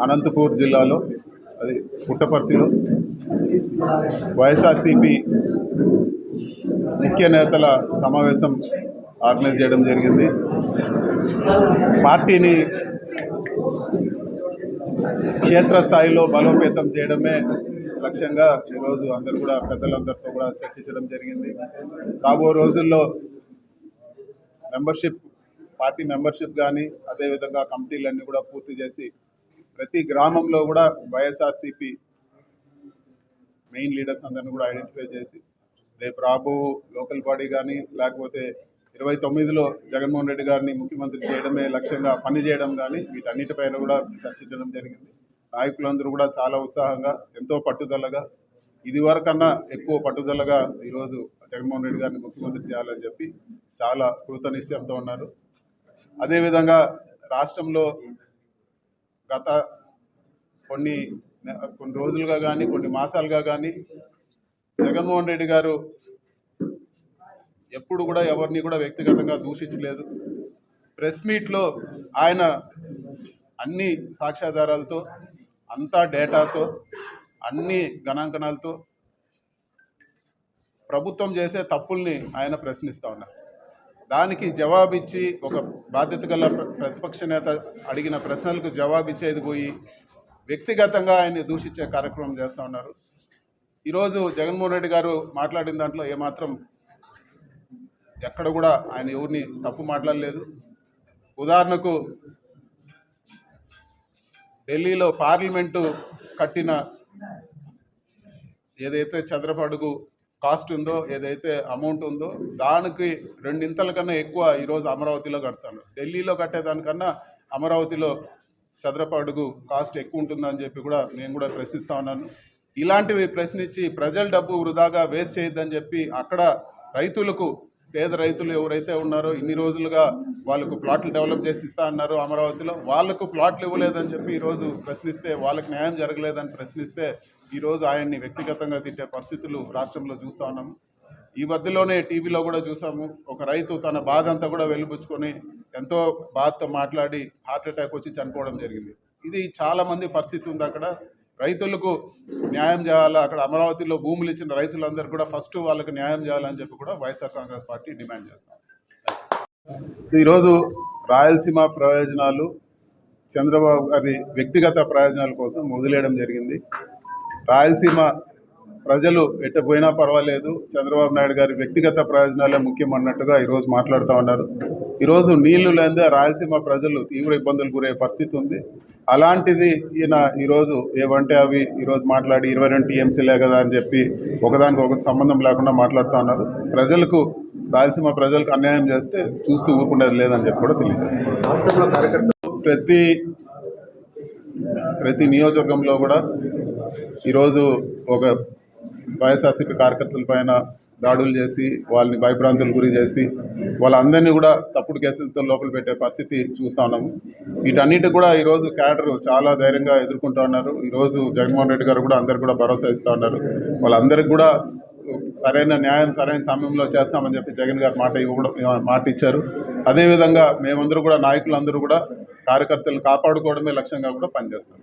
అనంతపూర్ జిల్లాలో అది పుట్టపర్తిలో వైఎస్ఆర్సీపీ ముఖ్య నేతల సమావేశం ఆర్గనైజ్ చేయడం జరిగింది. పార్టీని క్షేత్రస్థాయిలో బలోపేతం చేయడమే లక్ష్యంగా ఈరోజు అందరూ కూడా పెద్దలందరితో కూడా చర్చించడం జరిగింది. రాబో రోజుల్లో పార్టీ మెంబర్షిప్ కానీ అదేవిధంగా కమిటీలన్నీ కూడా పూర్తి చేసి ప్రతి గ్రామంలో కూడా వైఎస్ఆర్సీపీ మెయిన్ లీడర్స్ అందరినీ కూడా ఐడెంటిఫై చేసి రేపు రాబో లోకల్ బాడీ కానీ లేకపోతే 29లో జగన్మోహన్ రెడ్డి గారిని ముఖ్యమంత్రి చేయడమే లక్ష్యంగా పనిచేయడం కానీ వీటన్నిటిపైన కూడా చర్చించడం జరిగింది. నాయకులందరూ కూడా చాలా ఉత్సాహంగా ఎంతో పట్టుదలగా ఇదివరకన్నా ఎక్కువ పట్టుదలగా ఈరోజు జగన్మోహన్ రెడ్డి గారిని ముఖ్యమంత్రి చేయాలని చెప్పి చాలా కృతనిశ్చయంతో ఉన్నారు. అదేవిధంగా రాష్ట్రంలో గత కొన్ని రోజులుగా కానీ కొన్ని మాసాలుగా కానీ జగన్మోహన్ రెడ్డి గారు ఎప్పుడు కూడా ఎవరిని కూడా వ్యక్తిగతంగా దూషించలేదు. ప్రెస్ మీట్లో ఆయన అన్ని సాక్ష్యాధారాలతో అంతా డేటాతో అన్ని గణాంకనాలతో ప్రభుత్వం చేసే తప్పుల్ని ఆయన ప్రశ్నిస్తూ ఉన్నారు. దానికి జవాబిచ్చి ఒక బాధ్యత గల ప్రతిపక్ష నేత అడిగిన ప్రశ్నలకు జవాబిచ్చేది పోయి వ్యక్తిగతంగా ఆయన్ని దూషించే కార్యక్రమం చేస్తూ ఉన్నారు. ఈరోజు జగన్మోహన్ రెడ్డి గారు మాట్లాడిన దాంట్లో ఏమాత్రం ఎక్కడ కూడా ఆయన ఎవరిని తప్పు మాట్లాడలేదు. ఉదాహరణకు ఢిల్లీలో పార్లమెంటు కట్టిన ఏదైతే చదరపు అడుగు కాస్ట్ ఉందో ఏదైతే అమౌంట్ ఉందో దానికి 2 కన్నా ఎక్కువ ఈరోజు అమరావతిలో కడతాను. ఢిల్లీలో కట్టేదానికన్నా అమరావతిలో చదరపు అడుగు కాస్ట్ ఎక్కువ ఉంటుందని చెప్పి కూడా నేను కూడా ప్రశ్నిస్తూ ఉన్నాను. ఇలాంటివి ప్రశ్నించి ప్రజల డబ్బు వృధాగా వేస్ట్ చేయొద్దని చెప్పి అక్కడ రైతులకు పేద రైతులు ఎవరైతే ఉన్నారో ఇన్ని రోజులుగా వాళ్ళకు ప్లాట్లు డెవలప్ చేసి ఇస్తా అన్నారు అమరావతిలో, వాళ్లకు ప్లాట్లు ఇవ్వలేదని చెప్పి ఈరోజు ప్రశ్నిస్తే వాళ్ళకి న్యాయం జరగలేదని ప్రశ్నిస్తే ఈరోజు ఆయన్ని వ్యక్తిగతంగా తిట్టే పరిస్థితులు రాష్ట్రంలో చూస్తూ ఉన్నాము. ఈ మధ్యలోనే టీవీలో కూడా చూసాము, ఒక రైతు తన బాధ అంతా కూడా వెలిబుచ్చుకొని ఎంతో బాధతో మాట్లాడి హార్ట్ అటాక్ వచ్చి చనిపోవడం జరిగింది. ఇది చాలామంది పరిస్థితి ఉంది. అక్కడ రైతులకు న్యాయం చేయాలా, అక్కడ అమరావతిలో భూములు ఇచ్చిన రైతులందరూ కూడా ఫస్ట్ వాళ్ళకి న్యాయం చేయాలని చెప్పి కూడా వైఎస్ఆర్ కాంగ్రెస్ పార్టీ డిమాండ్ చేస్తాం. సో ఈరోజు రాయలసీమ ప్రయోజనాలు చంద్రబాబు గారి వ్యక్తిగత ప్రయోజనాల కోసం వదిలేయడం జరిగింది. రాయలసీమ ప్రజలు ఎట్ట పోయినా పర్వాలేదు, చంద్రబాబు నాయుడు గారి వ్యక్తిగత ప్రయోజనాలే ముఖ్యం అన్నట్టుగా ఈరోజు మాట్లాడుతూ ఉన్నారు. ఈరోజు నీళ్లు లేదే రాయలసీమ ప్రజలు తీవ్ర ఇబ్బందులు గురయ్యే పరిస్థితి ఉంది. అలాంటిది ఈయన ఈరోజు ఏవంటే అవి ఈరోజు మాట్లాడి 22 టీఎంసీలే కదా అని చెప్పి ఒకదానికి ఒకటి సంబంధం లేకుండా మాట్లాడుతూ ఉన్నారు. ప్రజలకు రాయలసీమ ప్రజలకు అన్యాయం చేస్తే చూస్తూ ఊరుకునేది లేదని చెప్పి కూడా తెలియజేస్తారు. ప్రతి నియోజకవర్గంలో కూడా ఈరోజు ఒక వైఎస్ఆర్సీపీ కార్యకర్తల పైన దాడులు చేసి వాళ్ళని భయభ్రాంతులు గురి చేసి వాళ్ళందరినీ కూడా తప్పుడు కేసులతో లోపల పెట్టే పరిస్థితి చూస్తూ ఉన్నాము. వీటన్నిటి కూడా ఈరోజు క్యాడరు చాలా ధైర్యంగా ఎదుర్కొంటూ ఉన్నారు. ఈరోజు జగన్మోహన్ రెడ్డి గారు కూడా అందరికి కూడా భరోసా ఇస్తూ ఉన్నారు. వాళ్ళందరికీ కూడా సరైన న్యాయం సరైన సమయంలో చేస్తామని చెప్పి జగన్ గారు మాట ఇచ్చారు. అదేవిధంగా మేమందరూ కూడా నాయకులందరూ కూడా కార్యకర్తలను కాపాడుకోవడమే లక్ష్యంగా కూడా పనిచేస్తాం.